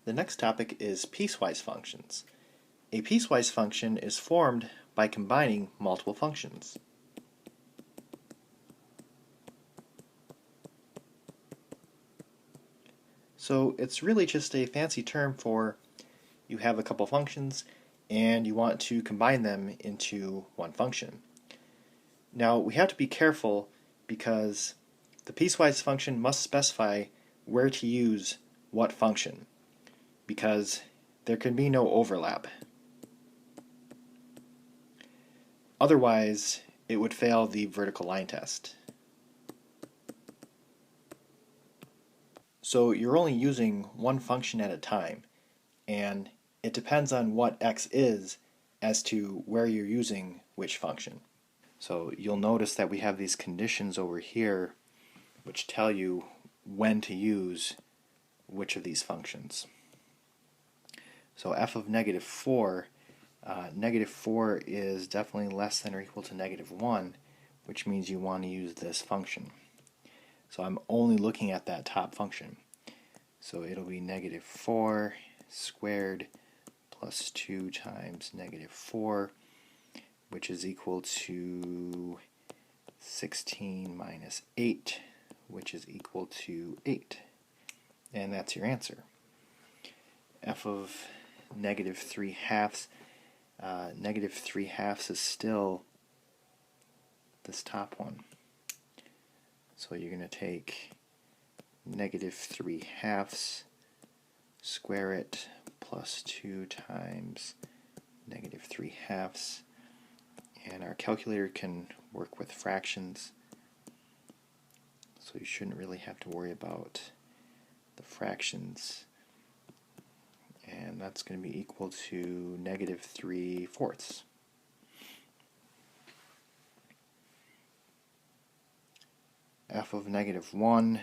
The next topic is piecewise functions. A piecewise function is formed by combining multiple functions. So it's really just a fancy term for you have a couple functions and you want to combine them into one function. Now we have to be careful because the piecewise function must specify where to use what function, because there can be no overlap. Otherwise, it would fail the vertical line test. So you're only using one function at a time, and it depends on what x is as to where you're using which function. So you'll notice that we have these conditions over here which tell you when to use which of these functions. So f of negative 4 is definitely less than or equal to negative 1, which means you want to use this function. So I'm only looking at that top function. So it'll be negative 4 squared plus 2 times negative 4, which is equal to 16 minus 8, which is equal to 8. And that's your answer. F of negative 3/2. Negative 3/2 is still this top one. So you're going to take negative 3/2, square it, plus 2 times negative 3/2. And our calculator can work with fractions, so you shouldn't really have to worry about the fractions. And that's going to be equal to negative 3/4. F of negative 1,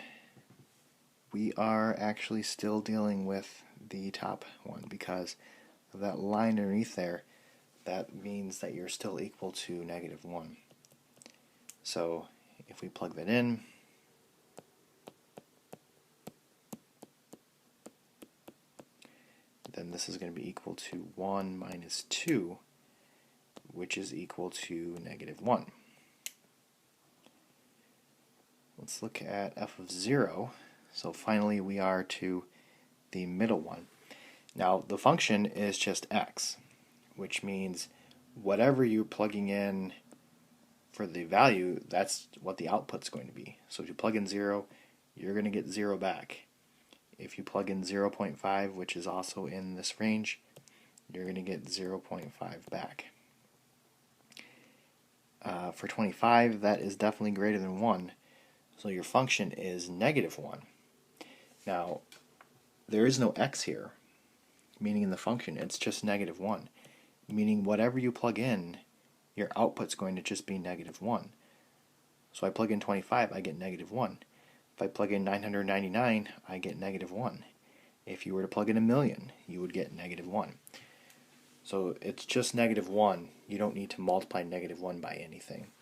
we are actually still dealing with the top one because of that line underneath there. That means that you're still equal to negative 1. So if we plug that in, then this is going to be equal to 1 minus 2, which is equal to negative 1. Let's look at f of 0. So finally we are to the middle one. Now the function is just x, which means whatever you're plugging in for the value, that's what the output's going to be. So if you plug in 0, you're going to get 0 back. If you plug in 0.5, which is also in this range, you're going to get 0.5 back. For 25, that is definitely greater than 1, so your function is negative 1. Now, there is no x here, meaning in the function it's just negative 1, meaning whatever you plug in, your output's going to just be negative 1. So I plug in 25, I get negative 1. If I plug in 999, I get negative 1. If you were to plug in 1,000,000, you would get negative 1. So it's just negative 1. You don't need to multiply negative 1 by anything.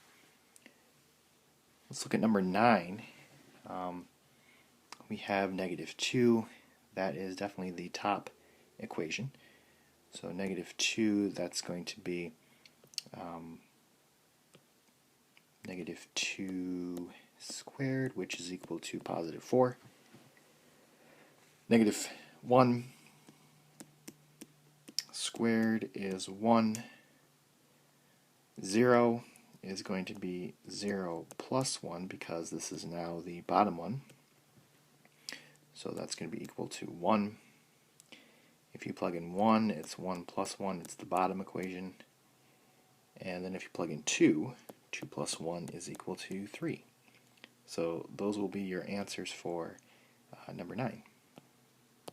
Let's look at number 9. We have negative 2. That is definitely the top equation. So negative 2, that's going to be negative 2 squared, which is equal to positive 4. Negative 1 squared is 1. 0 is going to be 0 plus 1 because this is now the bottom one. So that's going to be equal to 1. If you plug in 1, it's 1 plus 1, it's the bottom equation. And then if you plug in 2, 2 plus 1 is equal to 3. So those will be your answers for number 9.